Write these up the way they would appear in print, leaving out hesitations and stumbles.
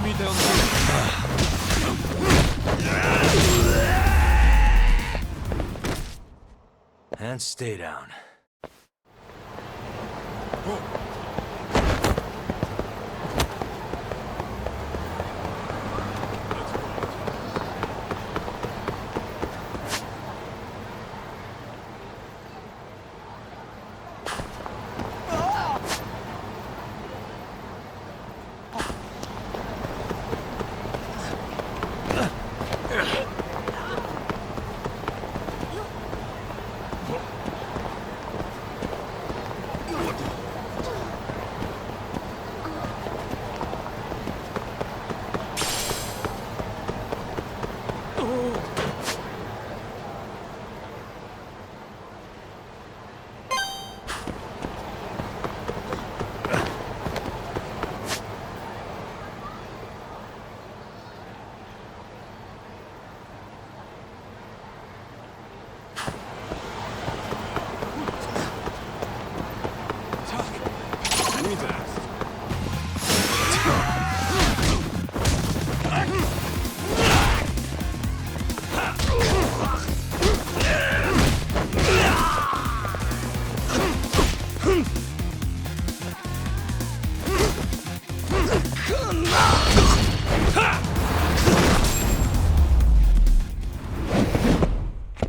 me down here. And stay down.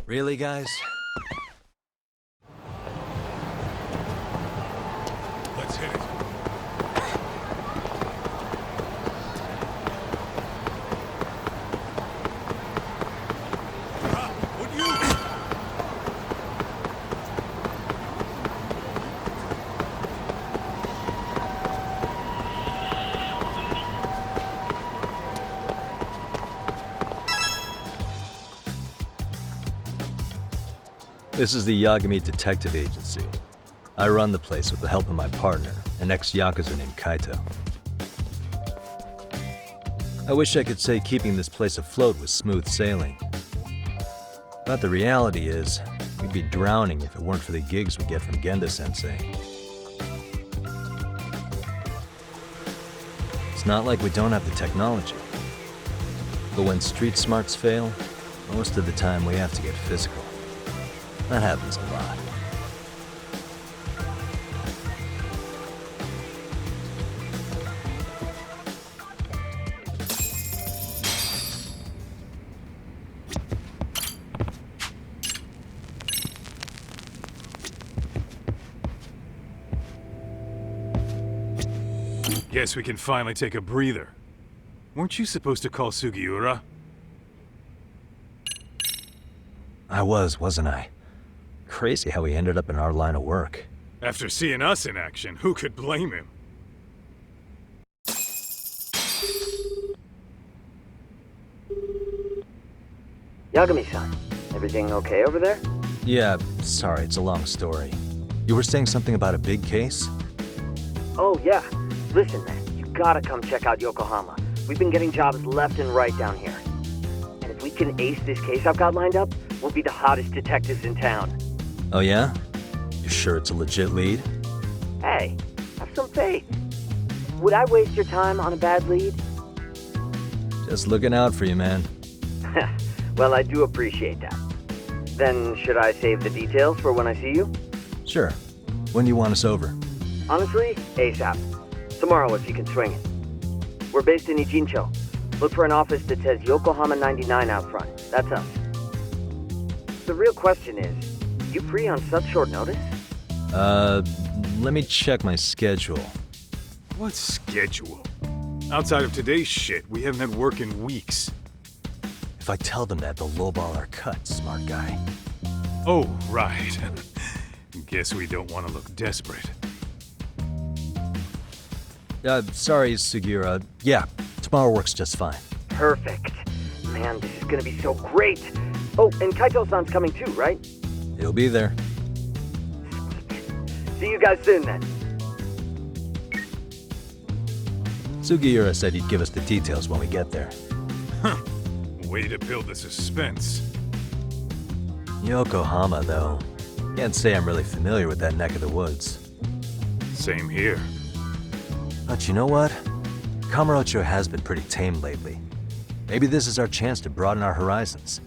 Really, guys? Let's hit it. Would you? This is the Yagami Detective Agency. I run the place with the help of my partner, an ex-Yakuza named Kaito. I wish I could say keeping this place afloat was smooth sailing. But the reality is, we'd be drowning if it weren't for the gigs we get from Genda-sensei. It's not like we don't have the technology. But when street smarts fail, most of the time we have to get physical. That happens a lot. Guess we can finally take a breather. Weren't you supposed to call Sugiura? I wasn't I? Crazy how he ended up in our line of work. After seeing us in action, who could blame him? Yagami-san, everything okay over there? Yeah, sorry, it's a long story. You were saying something about a big case? Oh, yeah. Listen, man, you gotta come check out Yokohama. We've been getting jobs left and right down here. And if we can ace this case I've got lined up, we'll be the hottest detectives in town. Oh yeah? You sure it's a legit lead? Hey, have some faith. Would I waste your time on a bad lead? Just looking out for you, man. Well, I do appreciate that. Then, should I save the details for when I see you? Sure. When do you want us over? Honestly, ASAP. Tomorrow if you can swing it. We're based in Ijincho. Look for an office that says Yokohama 99 out front. That's us. The real question is, you free on such short notice? Let me check my schedule. What schedule? Outside of today's shit, we haven't had work in weeks. If I tell them that, they'll lowball our cut, smart guy. Oh, right. Guess we don't want to look desperate. Sorry, Sugiura. Yeah, tomorrow works just fine. Perfect. Man, this is gonna be so great. Oh, and Kaito-san's coming too, right? He'll be there. See you guys soon then. Sugiura said he'd give us the details when we get there. Huh. Way to build the suspense. Yokohama, though. Can't say I'm really familiar with that neck of the woods. Same here. But you know what? Kamurocho has been pretty tame lately. Maybe this is our chance to broaden our horizons.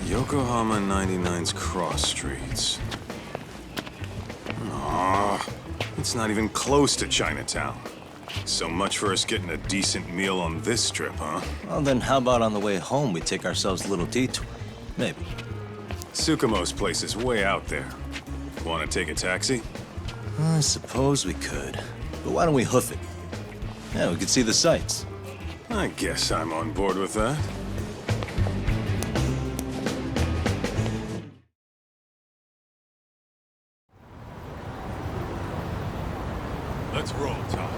Yokohama 99's cross streets. Aw, it's not even close to Chinatown. So much for us getting a decent meal on this strip, huh? Well, then how about on the way home we take ourselves a little detour? Maybe. Tsukumo's place is way out there. Want to take a taxi? I suppose we could. But why don't we hoof it? Yeah, we could see the sights. I guess I'm on board with that. Let's roll, Talk.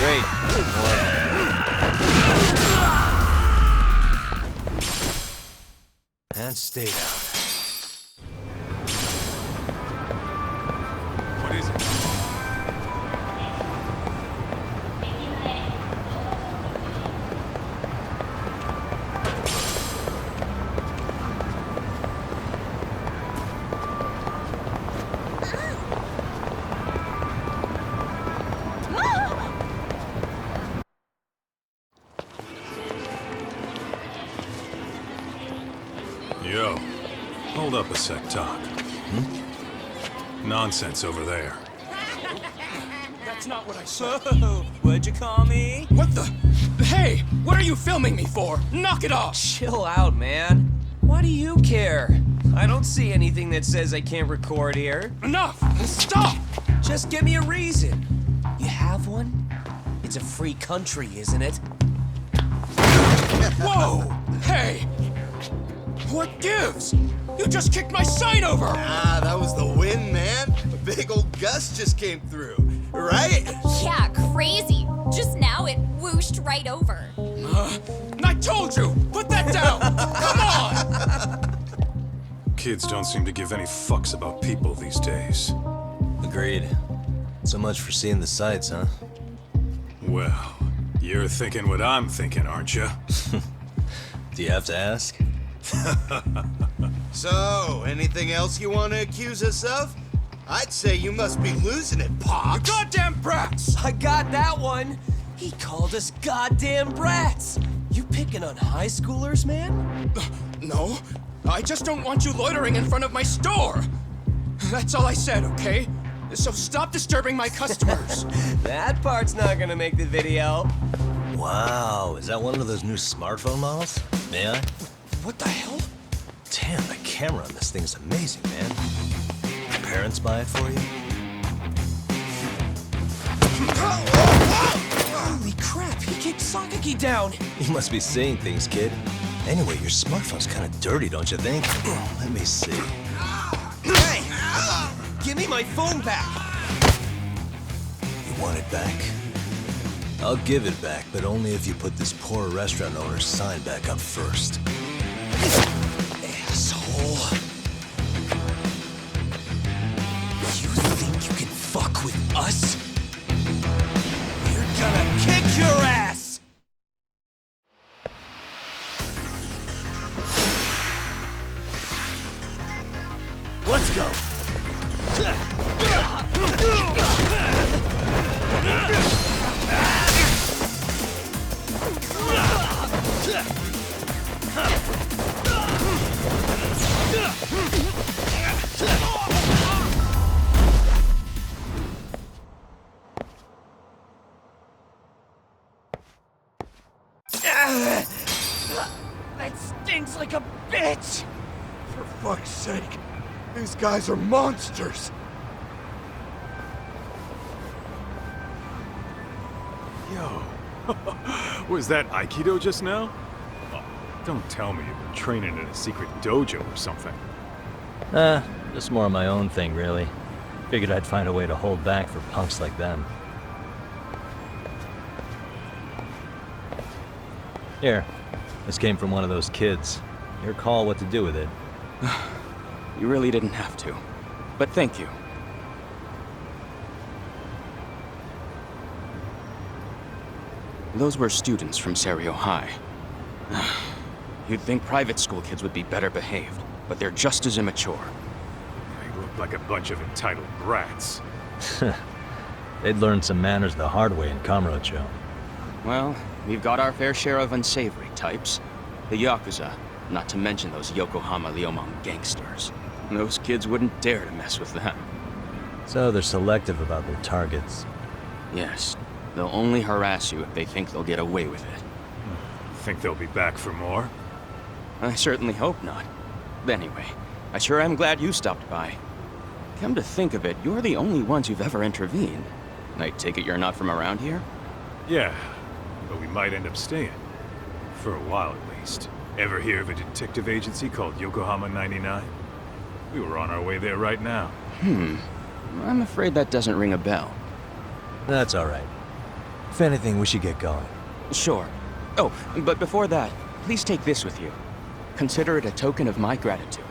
Great. And stay down. What is it? Yo, hold up a sec, Talk. Nonsense over there. That's not what I said. What'd you call me? What the? Hey, what are you filming me for? Knock it off! Chill out, man. Why do you care? I don't see anything that says I can't record here. Enough! Stop! Just give me a reason. You have one? It's a free country, isn't it? Whoa! Hey! What gives? You just kicked my sign over! Ah, that was the wind, man. A big old gust just came through, right? Yeah, crazy. Just now it whooshed right over. I told you! Put that down! Come on! Kids don't seem to give any fucks about people these days. Agreed. So much for seeing the sights, huh? Well, you're thinking what I'm thinking, aren't you? Do you have to ask? So, anything else you want to accuse us of? I'd say you must be losing it, Pops. Goddamn brats! I got that one. He called us goddamn brats. You picking on high schoolers, man? No, I just don't want you loitering in front of my store. That's all I said, okay? So stop disturbing my customers. That part's not gonna make the video. Wow, is that one of those new smartphone models? May I? What the hell? Damn, the camera on this thing is amazing, man. Your parents buy it for you? Holy crap, he kicked Sakaki down. You must be seeing things, kid. Anyway, your smartphone's kind of dirty, don't you think? Let me see. Hey! Give me my phone back! You want it back? I'll give it back, but only if you put this poor restaurant owner's sign back up first. Asshole. You think you can fuck with us? We're gonna kick your ass! Let's go! That stinks like a bitch! For fuck's sake, these guys are monsters! Yo, was that Aikido just now? Oh, don't tell me you've been training in a secret dojo or something. Just more of my own thing, really. Figured I'd find a way to hold back for punks like them. Here, this came from one of those kids. Your call what to do with it. You really didn't have to. But thank you. Those were students from Serio High. You'd think private school kids would be better behaved, but they're just as immature. They look like a bunch of entitled brats. They'd learned some manners the hard way in Kamurocho. Well, we've got our fair share of unsavory types. The Yakuza, not to mention those Yokohama Liomon gangsters. Those kids wouldn't dare to mess with them. So they're selective about their targets. Yes, they'll only harass you if they think they'll get away with it. Think they'll be back for more? I certainly hope not. Anyway, I sure am glad you stopped by. Come to think of it, you're the only ones who've ever intervened. I take it you're not from around here? Yeah, but we might end up staying. For a while at least. Ever hear of a detective agency called Yokohama 99? We were on our way there right now. I'm afraid that doesn't ring a bell. That's alright. If anything, we should get going. Sure. Oh, but before that, please take this with you. Consider it a token of my gratitude.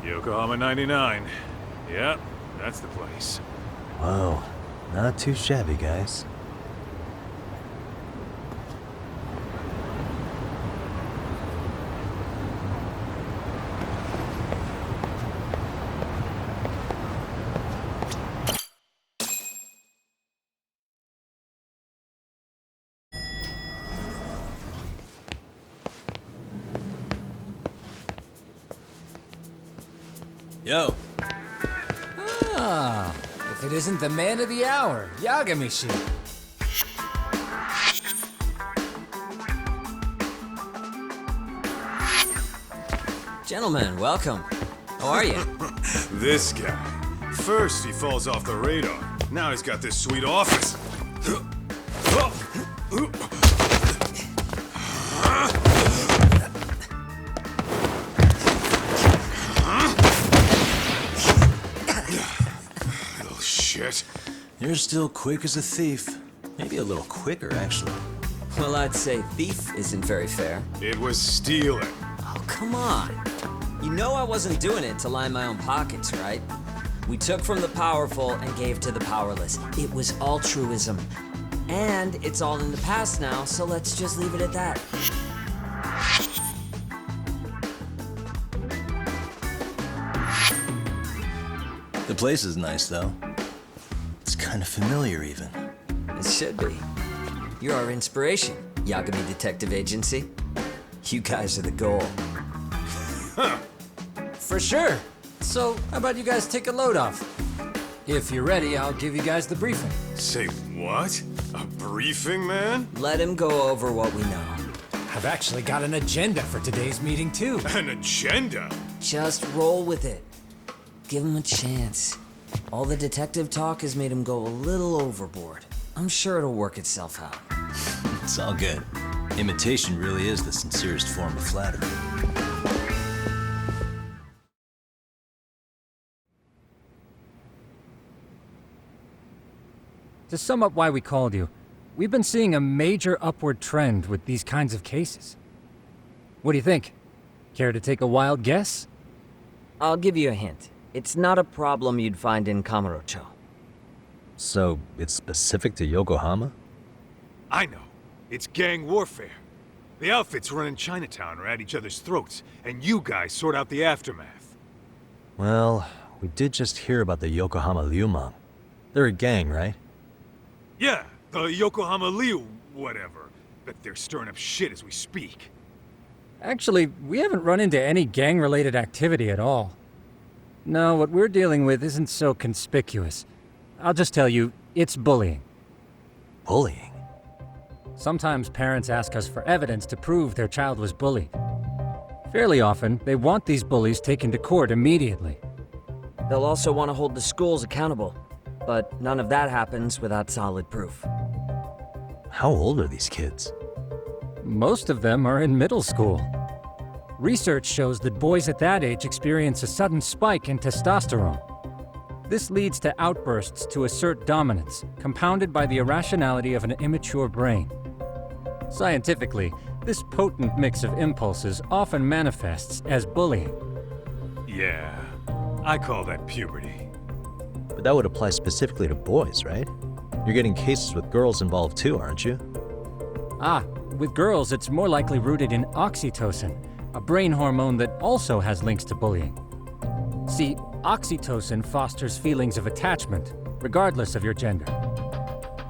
Yokohama 99. Yep, that's the place. Whoa, not too shabby, guys. Yo, Ah, if it isn't the man of the hour, Yagamishi. Gentlemen, welcome. How are you? This guy. First he falls off the radar. Now he's got this sweet office. Little shit. you're still quick as a thief. Maybe a little quicker, actually. Well, I'd say thief isn't very fair. It was stealing. Oh, come on. You know I wasn't doing it to line my own pockets, right? We took from the powerful and gave to the powerless. It was altruism. And it's all in the past now, so let's just leave it at that. The place is nice, though. It's kind of familiar, even. It should be. You're our inspiration, Yagami Detective Agency. You guys are the goal. For sure. So, how about you guys take a load off? If you're ready, I'll give you guys the briefing. Say what? A briefing, man? Let him go over what we know. I've actually got an agenda for today's meeting, too. An agenda? Just roll with it. Give him a chance. All the detective talk has made him go a little overboard. I'm sure it'll work itself out. It's all good. Imitation really is the sincerest form of flattery. To sum up why we called you, we've been seeing a major upward trend with these kinds of cases. What do you think? Care to take a wild guess? I'll give you a hint. It's not a problem you'd find in Kamurocho. So, it's specific to Yokohama? I know. It's gang warfare. The outfits running Chinatown are at each other's throats, and you guys sort out the aftermath. Well, we did just hear about the Yokohama Liumang. They're a gang, right? Yeah, the Yokohama Liu whatever. Bet they're stirring up shit as we speak. Actually, we haven't run into any gang-related activity at all. No, what we're dealing with isn't so conspicuous. I'll just tell you, it's bullying. Bullying? Sometimes parents ask us for evidence to prove their child was bullied. Fairly often, they want these bullies taken to court immediately. They'll also want to hold the schools accountable, but none of that happens without solid proof. How old are these kids? Most of them are in middle school. Research shows that boys at that age experience a sudden spike in testosterone. This leads to outbursts to assert dominance, compounded by the irrationality of an immature brain. Scientifically, this potent mix of impulses often manifests as bullying. Yeah, I call that puberty. But that would apply specifically to boys, right? You're getting cases with girls involved too, aren't you? Ah, with girls it's more likely rooted in oxytocin, a brain hormone that also has links to bullying. See, oxytocin fosters feelings of attachment, regardless of your gender.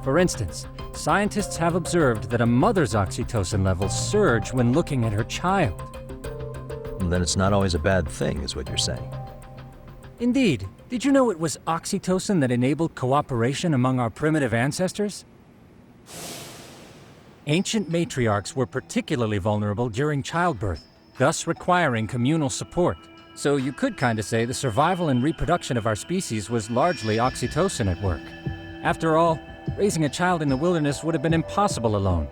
For instance, scientists have observed that a mother's oxytocin levels surge when looking at her child. And then it's not always a bad thing, is what you're saying. Indeed. Did you know it was oxytocin that enabled cooperation among our primitive ancestors? Ancient matriarchs were particularly vulnerable during childbirth, thus requiring communal support. So you could kinda say the survival and reproduction of our species was largely oxytocin at work. After all, raising a child in the wilderness would have been impossible alone.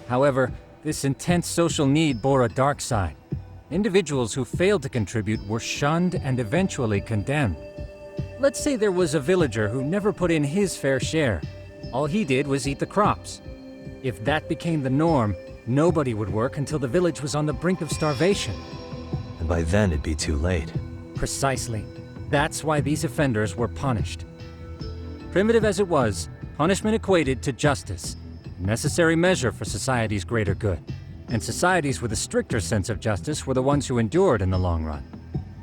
However, this intense social need bore a dark side. Individuals who failed to contribute were shunned and eventually condemned. Let's say there was a villager who never put in his fair share. All he did was eat the crops. If that became the norm, nobody would work until the village was on the brink of starvation. and by then it'd be too late. Precisely. That's why these offenders were punished. Primitive as it was, punishment equated to justice, a necessary measure for society's greater good. And societies with a stricter sense of justice were the ones who endured in the long run.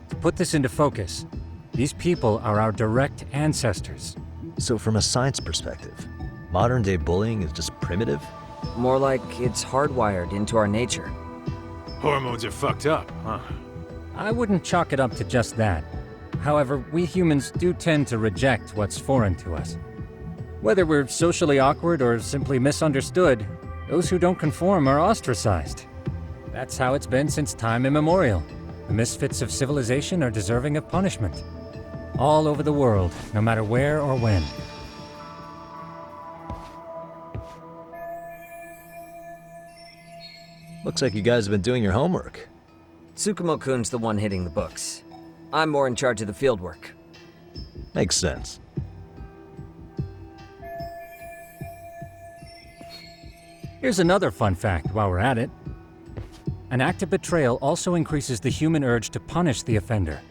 To put this into focus, these people are our direct ancestors. So from a science perspective, modern-day bullying is just primitive? More like it's hardwired into our nature. Hormones are fucked up, huh? I wouldn't chalk it up to just that. However, we humans do tend to reject what's foreign to us. Whether we're socially awkward or simply misunderstood, those who don't conform are ostracized. That's how it's been since time immemorial. The misfits of civilization are deserving of punishment. All over the world, no matter where or when. Looks like you guys have been doing your homework. Tsukumo-kun's the one hitting the books. I'm more in charge of the fieldwork. Makes sense. Here's another fun fact while we're at it. An act of betrayal also increases the human urge to punish the offender.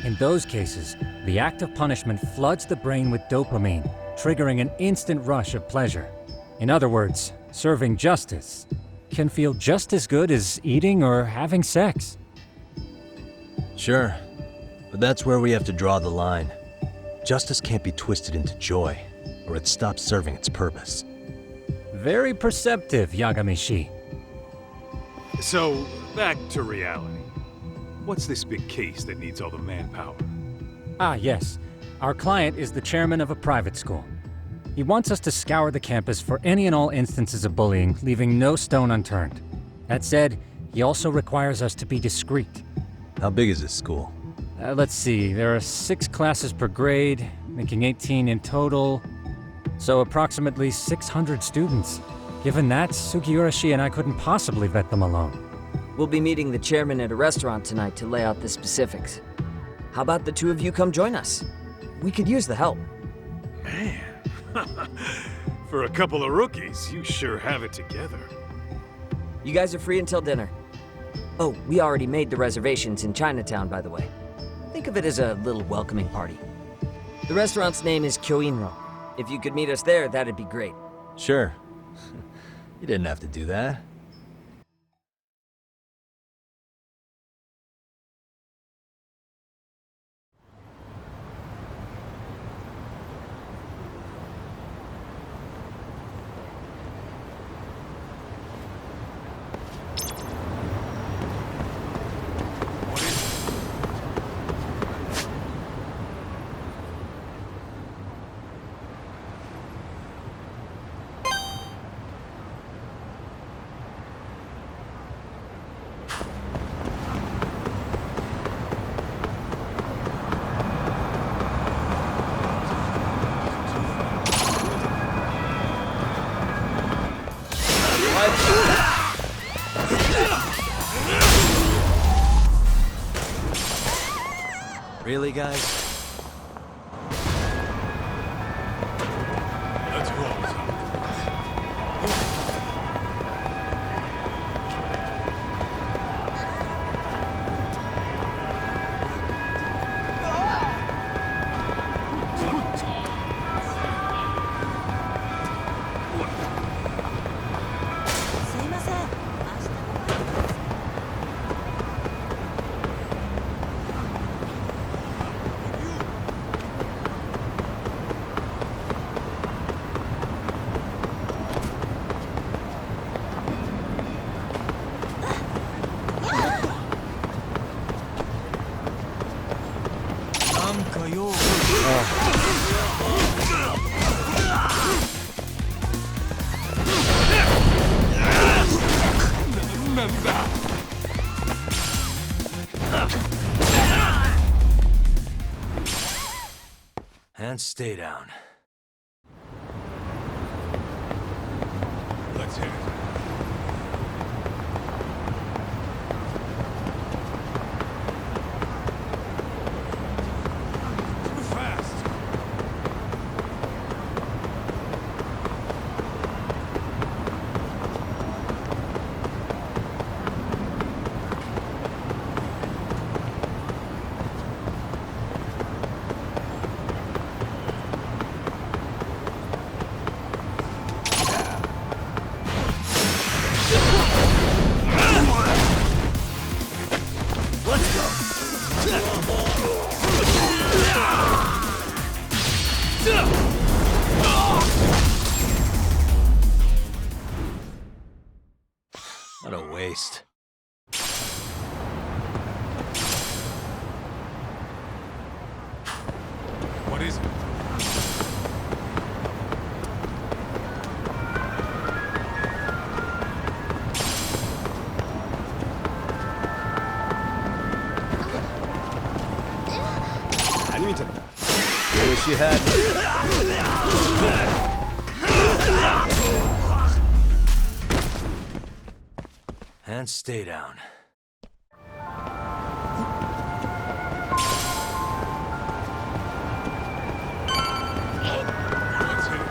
In those cases, the act of punishment floods the brain with dopamine, triggering an instant rush of pleasure. In other words, serving justice can feel just as good as eating or having sex. Sure, but that's where we have to draw the line. Justice can't be twisted into joy, or it stops serving its purpose. Very perceptive, Yagami-shi. So, back to reality. What's this big case that needs all the manpower? Ah, yes. Our client is the chairman of a private school. He wants us to scour the campus for any and all instances of bullying, leaving no stone unturned. That said, he also requires us to be discreet. How big is this school? Let's see, there are 6 classes per grade, making 18 in total. So approximately 600 students. Given that, Sugiura-shi and I couldn't possibly vet them alone. We'll be meeting the chairman at a restaurant tonight to lay out the specifics. How about the two of you come join us? We could use the help. Man, for a couple of rookies, you sure have it together. You guys are free until dinner. Oh, we already made the reservations in Chinatown, by the way. Think of it as a little welcoming party. The restaurant's name is Kyoinro. If you could meet us there, that'd be great. Sure. You didn't have to do that. Really, guys? Let's roll. And stay down. Let's hit it. What a waste. What is it? I wish you had. And stay down. Let's hit it.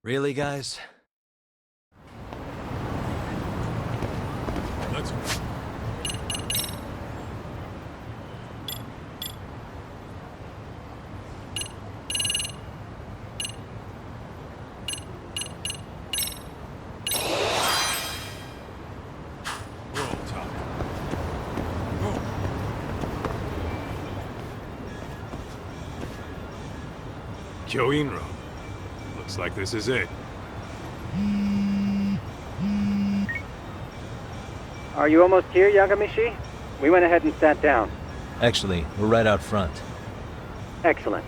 Really, guys? Let's roll time. Go. Kyoinro. Looks like this is it. Are you almost here, Yagamishi? We went ahead and sat down. Actually, we're right out front. Excellent.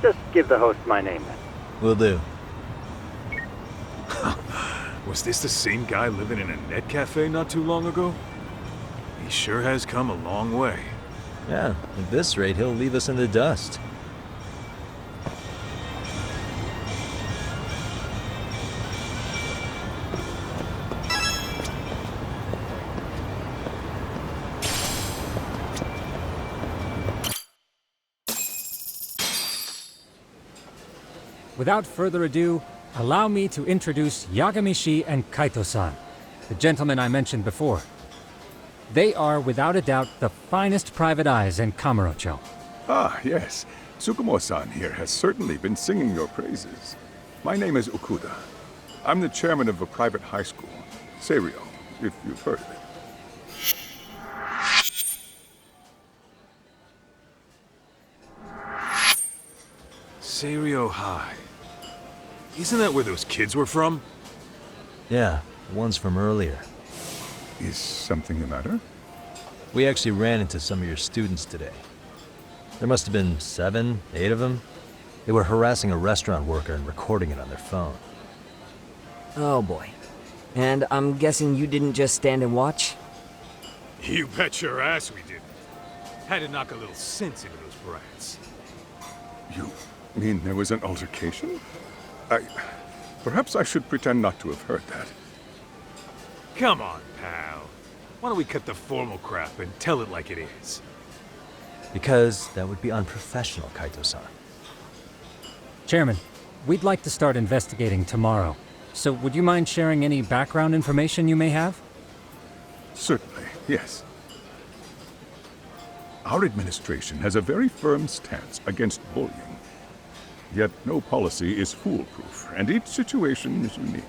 Just give the host my name then. Will do. Was this the same guy living in a net cafe not too long ago? He sure has come a long way. Yeah, at this rate, he'll leave us in the dust. Without further ado, allow me to introduce Yagamishi and Kaito-san, the gentlemen I mentioned before. They are, without a doubt, the finest private eyes in Kamurocho. Ah, yes. Tsukumo-san here has certainly been singing your praises. My name is Okuda. I'm the chairman of a private high school, Seiryo, if you've heard of it. Seiryo High. Isn't that where those kids were from? Yeah, the ones from earlier. Is something the matter? We actually ran into some of your students today. There must have been 7, 8 of them. They were harassing a restaurant worker and recording it on their phone. Oh boy. And I'm guessing you didn't just stand and watch? You bet your ass we didn't. Had to knock a little sense into those brats. You mean there was an altercation? Perhaps I should pretend not to have heard that. Come on, pal. Why don't we cut the formal crap and tell it like it is? Because that would be unprofessional, Kaito-san. Chairman, we'd like to start investigating tomorrow. So would you mind sharing any background information you may have? Certainly, yes. Our administration has a very firm stance against bullying. Yet no policy is foolproof, and each situation is unique.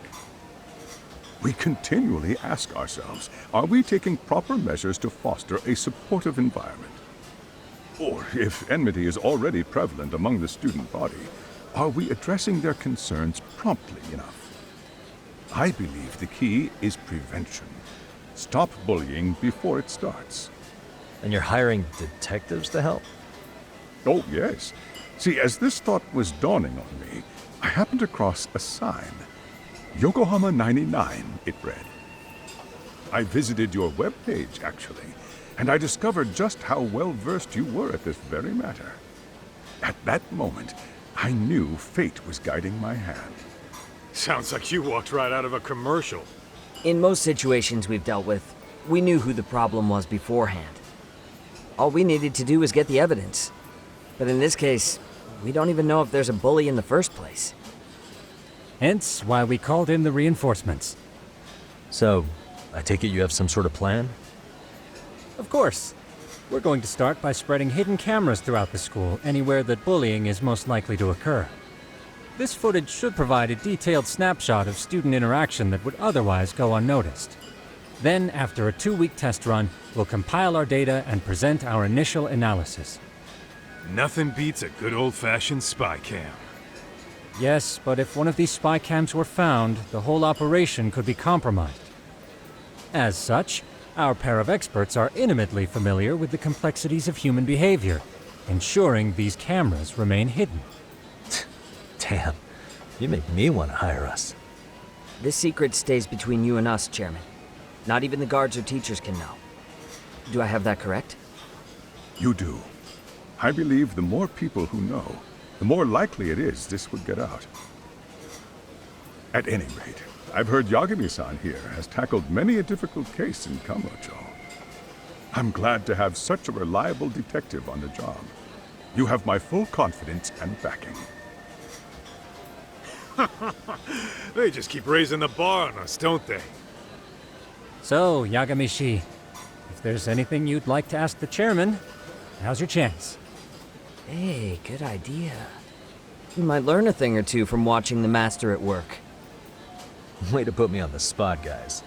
We continually ask ourselves, are we taking proper measures to foster a supportive environment? Or, if enmity is already prevalent among the student body, are we addressing their concerns promptly enough? I believe the key is prevention. Stop bullying before it starts. And you're hiring detectives to help? Oh, yes. See, as this thought was dawning on me, I happened across a sign. Yokohama 99, it read. I visited your webpage, actually, and I discovered just how well-versed you were at this very matter. At that moment, I knew fate was guiding my hand. Sounds like you walked right out of a commercial. In most situations we've dealt with, we knew who the problem was beforehand. All we needed to do was get the evidence. But in this case, we don't even know if there's a bully in the first place. Hence why we called in the reinforcements. So, I take it you have some sort of plan? Of course. We're going to start by spreading hidden cameras throughout the school, anywhere that bullying is most likely to occur. This footage should provide a detailed snapshot of student interaction that would otherwise go unnoticed. Then, after a 2-week test run, we'll compile our data and present our initial analysis. Nothing beats a good old-fashioned spy cam. Yes, but if one of these spy cams were found, the whole operation could be compromised. As such, our pair of experts are intimately familiar with the complexities of human behavior, ensuring these cameras remain hidden. Damn, you make me want to hire us. This secret stays between you and us, Chairman. Not even the guards or teachers can know. Do I have that correct? You do. I believe the more people who know, the more likely it is this would get out. At any rate, I've heard Yagami-san here has tackled many a difficult case in Kamurocho. I'm glad to have such a reliable detective on the job. You have my full confidence and backing. They just keep raising the bar on us, don't they? So, Yagami-shi, if there's anything you'd like to ask the chairman, now's your chance. Hey, good idea. You might learn a thing or two from watching the master at work. Way to put me on the spot, guys.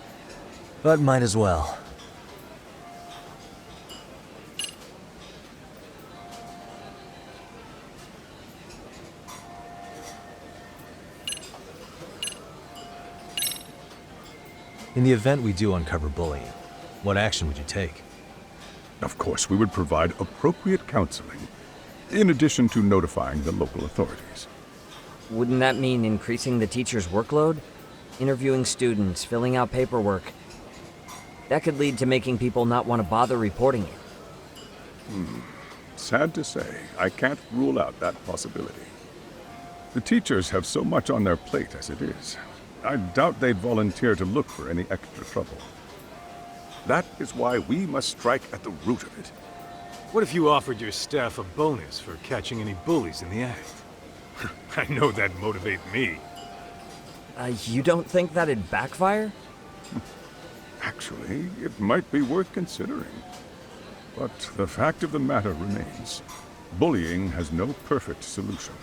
But might as well. In the event we do uncover bullying, what action would you take? Of course, we would provide appropriate counseling, in addition to notifying the local authorities. Wouldn't that mean increasing the teacher's workload? Interviewing students, filling out paperwork. That could lead to making people not want to bother reporting you. Sad to say, I can't rule out that possibility. The teachers have so much on their plate as it is. I doubt they'd volunteer to look for any extra trouble. That is why we must strike at the root of it. What if you offered your staff a bonus for catching any bullies in the act? I know that'd motivate me. You don't think that'd backfire? Actually, it might be worth considering. But the fact of the matter remains, bullying has no perfect solution.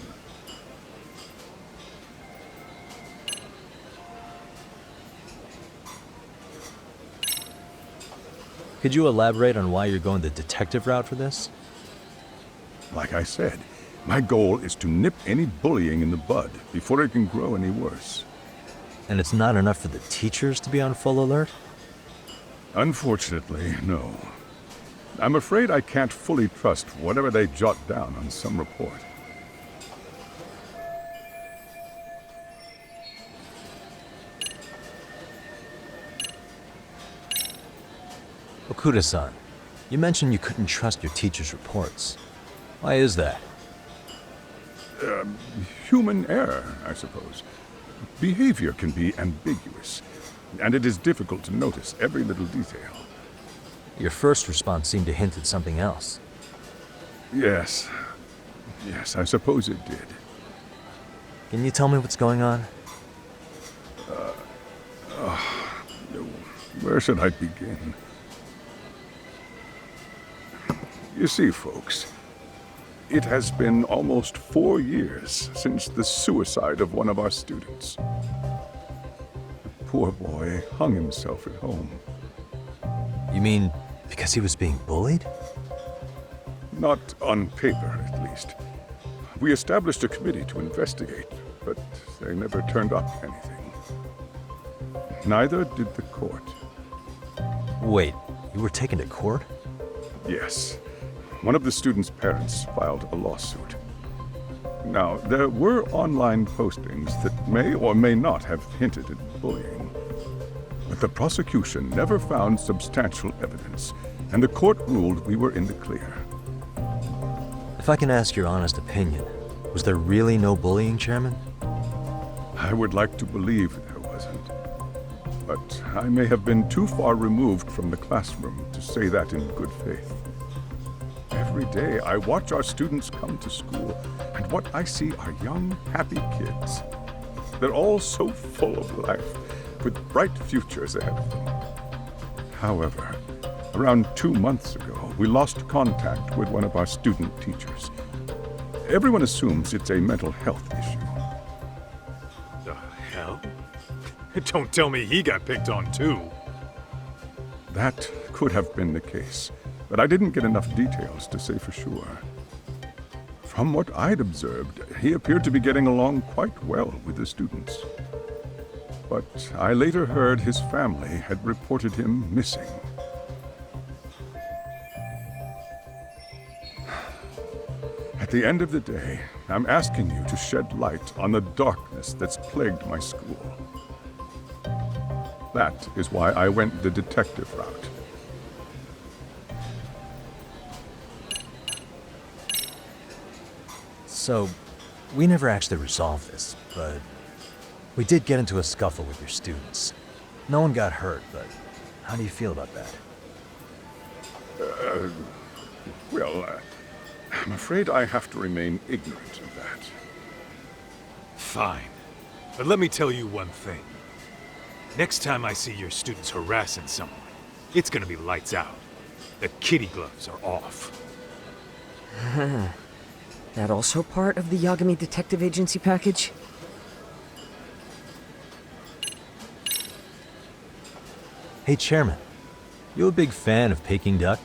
Could you elaborate on why you're going the detective route for this? Like I said, my goal is to nip any bullying in the bud before it can grow any worse. And it's not enough for the teachers to be on full alert? Unfortunately, no. I'm afraid I can't fully trust whatever they jot down on some report. Okuda-san, you mentioned you couldn't trust your teacher's reports. Why is that? Human error, I suppose. Behavior can be ambiguous, and it is difficult to notice every little detail. Your first response seemed to hint at something else. Yes. Yes, I suppose it did. Can you tell me what's going on? Where should I begin? You see, folks, it has been almost 4 years since the suicide of one of our students. The poor boy hung himself at home. You mean because he was being bullied? Not on paper, at least. We established a committee to investigate, but they never turned up anything. Neither did the court. Wait, you were taken to court? Yes. One of the students' parents filed a lawsuit. Now, there were online postings that may or may not have hinted at bullying. But the prosecution never found substantial evidence, and the court ruled we were in the clear. If I can ask your honest opinion, was there really no bullying, Chairman? I would like to believe there wasn't. But I may have been too far removed from the classroom to say that in good faith. Every day I watch our students come to school, and what I see are young, happy kids. They're all so full of life, with bright futures ahead of them. However, Around 2 months ago, we lost contact with one of our student teachers. Everyone assumes it's a mental health issue. The hell? Don't tell me he got picked on too. That could have been the case, but I didn't get enough details to say for sure. From what I'd observed, he appeared to be getting along quite well with the students. But I later heard his family had reported him missing. At the end of the day, I'm asking you to shed light on the darkness that's plagued my school. That is why I went the detective route. So, we never actually resolved this, but we did get into a scuffle with your students. No one got hurt, but how do you feel about that? I'm afraid I have to remain ignorant of that. Fine. But let me tell you one thing. Next time I see your students harassing someone, it's gonna be lights out. The kitty gloves are off. That also part of the Yagami Detective Agency package? Hey, Chairman. You a big fan of Peking duck?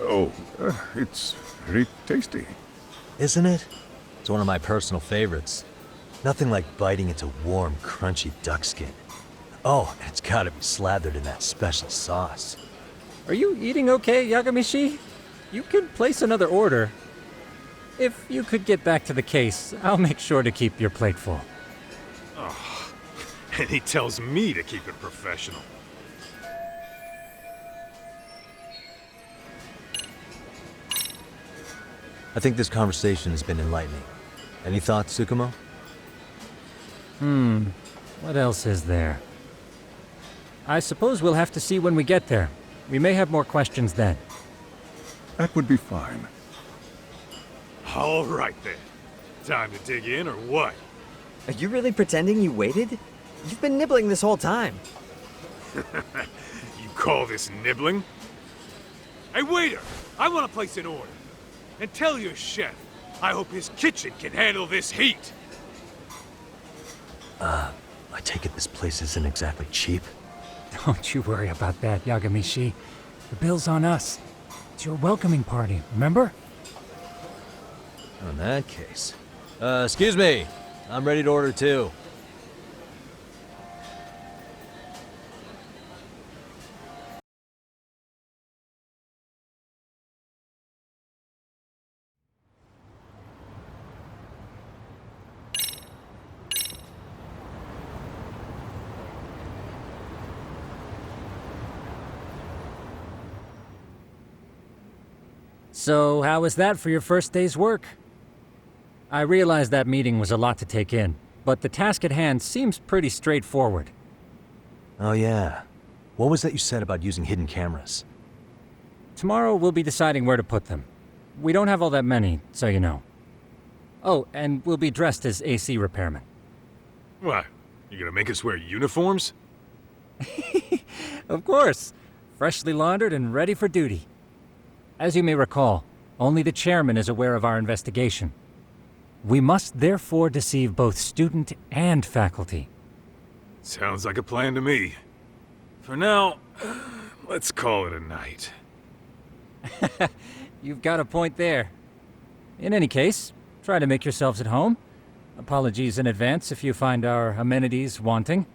Oh, it's very tasty. Isn't it? It's one of my personal favorites. Nothing like biting into warm, crunchy duck skin. Oh, and it's gotta be slathered in that special sauce. Are you eating okay, Yagamishi? You can place another order. If you could get back to the case, I'll make sure to keep your plate full. Oh, and he tells me to keep it professional. I think this conversation has been enlightening. Any thoughts, Tsukumo? What else is there? I suppose we'll have to see when we get there. We may have more questions then. That would be fine. All right then. Time to dig in or what? Are you really pretending you waited? You've been nibbling this whole time. You call this nibbling? Hey waiter, I want to place an order. And tell your chef, I hope his kitchen can handle this heat. I take it this place isn't exactly cheap? Don't you worry about that, Yagamishi. The bill's on us. It's your welcoming party, remember? In that case. Excuse me. I'm ready to order too. So, how was that for your first day's work? I realize that meeting was a lot to take in, but the task at hand seems pretty straightforward. Oh yeah. What was that you said about using hidden cameras? Tomorrow we'll be deciding where to put them. We don't have all that many, so you know. Oh, and we'll be dressed as AC repairmen. What? You gonna make us wear uniforms? Of course. Freshly laundered and ready for duty. As you may recall, only the chairman is aware of our investigation. We must therefore deceive both student and faculty. Sounds like a plan to me. For now, let's call it a night. You've got a point there. In any case, try to make yourselves at home. Apologies in advance if you find our amenities wanting.